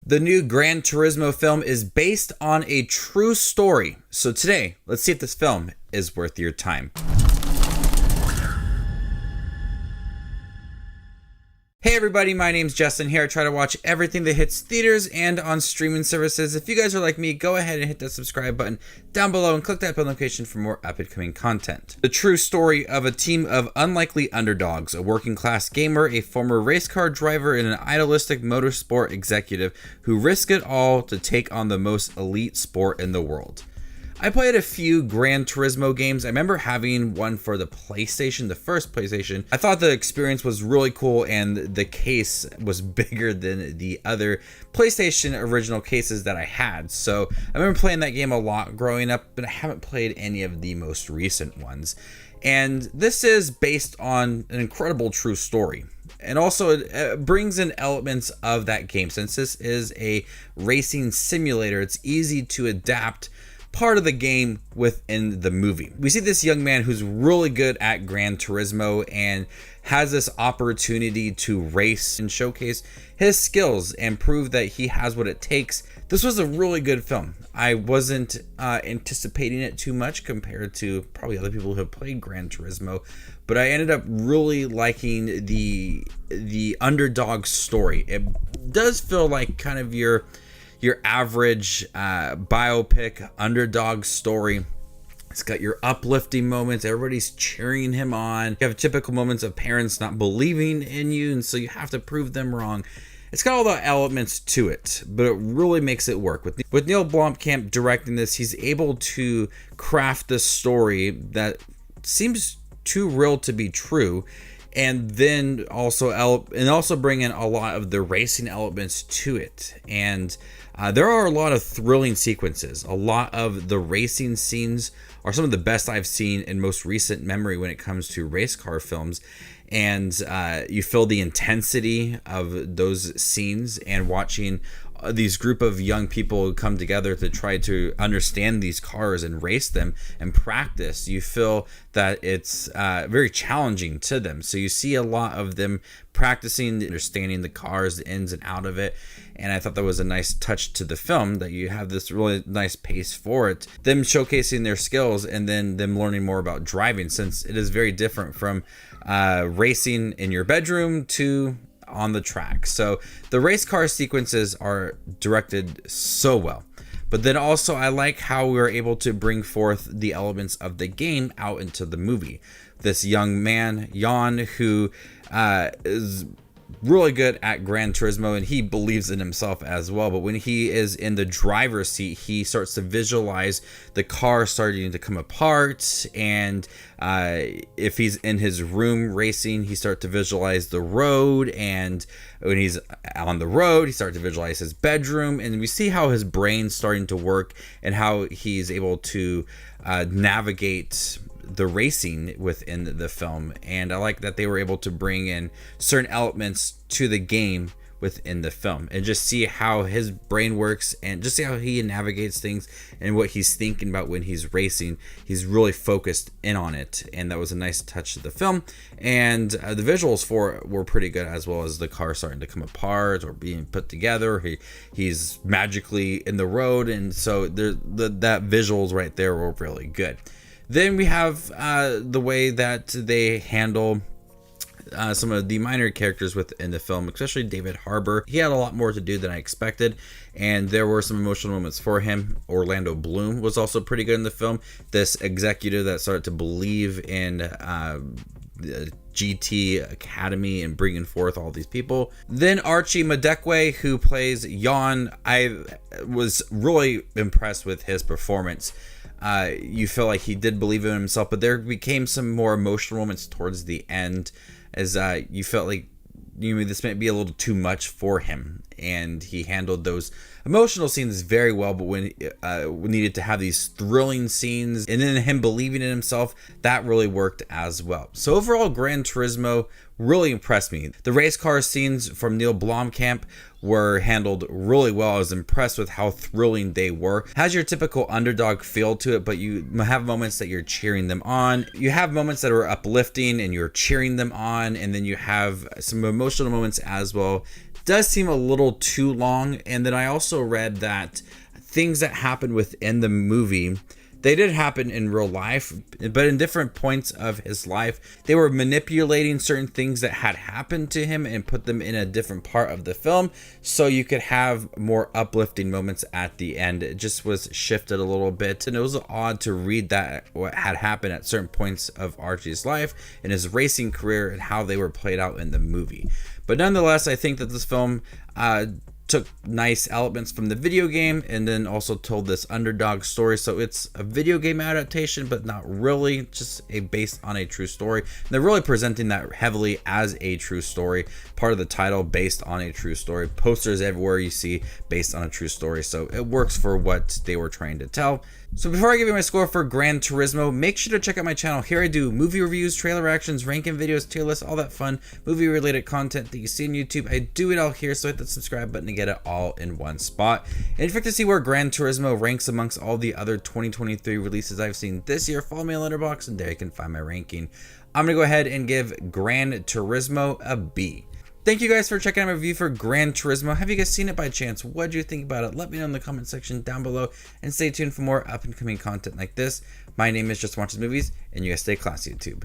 The new Gran Turismo film is based on a true story. So today, let's see if this film is worth your time. Hey everybody, my name's Justin here. I try to watch everything that hits theaters and on streaming services. If you guys are like me, go ahead and hit that subscribe button down below and click that bell notification for more up-and-coming content. The true story of a team of unlikely underdogs, a working class gamer, a former race car driver, and an idealistic motorsport executive who risk it all to take on the most elite sport in the world. I played a few Gran Turismo games. I remember having one for the PlayStation, the first PlayStation. I thought the experience was really cool and the case was bigger than the other PlayStation original cases that I had. So I remember playing that game a lot growing up, but I haven't played any of the most recent ones. And this is based on an incredible true story. And also it brings in elements of that game. Since this is a racing simulator, it's easy to adapt part of the game within the movie. We see this young man who's really good at Gran Turismo and has this opportunity to race and showcase his skills and prove that he has what it takes. This was a really good film. I wasn't anticipating it too much compared to probably other people who have played Gran Turismo, but I ended up really liking the underdog story. It does feel like kind of your average biopic underdog story. It's got your uplifting moments. Everybody's cheering him on. You have typical moments of parents not believing in you, and so you have to prove them wrong. It's got all the elements to it, but it really makes it work. With Neil Blomkamp directing this, he's able to craft this story that seems too real to be true, and then also bring in a lot of the racing elements to it. And there are a lot of thrilling sequences. A lot of the racing scenes are some of the best I've seen in most recent memory when it comes to race car films. And you feel the intensity of those scenes, and watching these group of young people come together to try to understand these cars and race them and practice. You feel that it's very challenging to them. So you see a lot of them practicing, understanding the cars, the ins and out of it. And I thought that was a nice touch to the film, that you have this really nice pace for it. Them showcasing their skills and then them learning more about driving, since it is very different from racing in your bedroom to on the track. So the race car sequences are directed so well. But then also I like how we were able to bring forth the elements of the game out into the movie. This young man, Jan, who is really good at Gran Turismo, and he believes in himself as well. But when he is in the driver's seat, he starts to visualize the car starting to come apart. And if he's in his room racing, he starts to visualize the road. And when he's on the road, he starts to visualize his bedroom. And we see how his brain's starting to work and how he's able to navigate the racing within the film. And I like that they were able to bring in certain elements to the game within the film and just see how his brain works and just see how he navigates things and what he's thinking about when he's racing. He's really focused in on it, and that was a nice touch to the film. And the visuals for it were pretty good, as well as the car starting to come apart or being put together. He's magically in the road, and so that visuals right there were really good. Then we have the way that they handle some of the minor characters within the film, especially David Harbour. He had a lot more to do than I expected, and there were some emotional moments for him. Orlando Bloom was also pretty good in the film. This executive that started to believe in the GT Academy and bringing forth all these people. Then Archie Madekwe, who plays Jan, I was really impressed with his performance. You feel like he did believe in himself, but there became some more emotional moments towards the end, as you felt like this might be a little too much for him, and he handled those emotional scenes very well. But when we needed to have these thrilling scenes and then him believing in himself, that really worked as well. So overall, Gran Turismo really impressed me. The race car scenes from Neil Blomkamp were handled really well. I was impressed with how thrilling they were. It has your typical underdog feel to it, but you have moments that you're cheering them on. You have moments that are uplifting and you're cheering them on, and then you have some emotional moments as well does seem a little too long. And then I also read that things that happened within the movie, they did happen in real life, but in different points of his life, they were manipulating certain things that had happened to him and put them in a different part of the film so you could have more uplifting moments at the end. It just was shifted a little bit, and it was odd to read that what had happened at certain points of Archie's life and his racing career and how they were played out in the movie. But nonetheless, I think that this film took nice elements from the video game and then also told this underdog story. So it's a video game adaptation, but not really, just based on a true story. And they're really presenting that heavily as a true story. Part of the title, based on a true story. Posters everywhere you see, based on a true story. So it works for what they were trying to tell. So before I give you my score for Gran Turismo, make sure to check out my channel. Here I do movie reviews, trailer reactions, ranking videos, tier lists, all that fun movie related content that you see on YouTube. I do it all here, so hit the subscribe button to get it all in one spot. And if you'd like to see where Gran Turismo ranks amongst all the other 2023 releases I've seen this year, follow me on Letterboxd and there you can find my ranking. I'm going to go ahead and give Gran Turismo a B. Thank you guys for checking out my review for Gran Turismo. Have you guys seen it by chance? What do you think about it? Let me know in the comment section down below, and stay tuned for more up and coming content like this. My name is Just Watches Movies, and you guys stay classy, YouTube.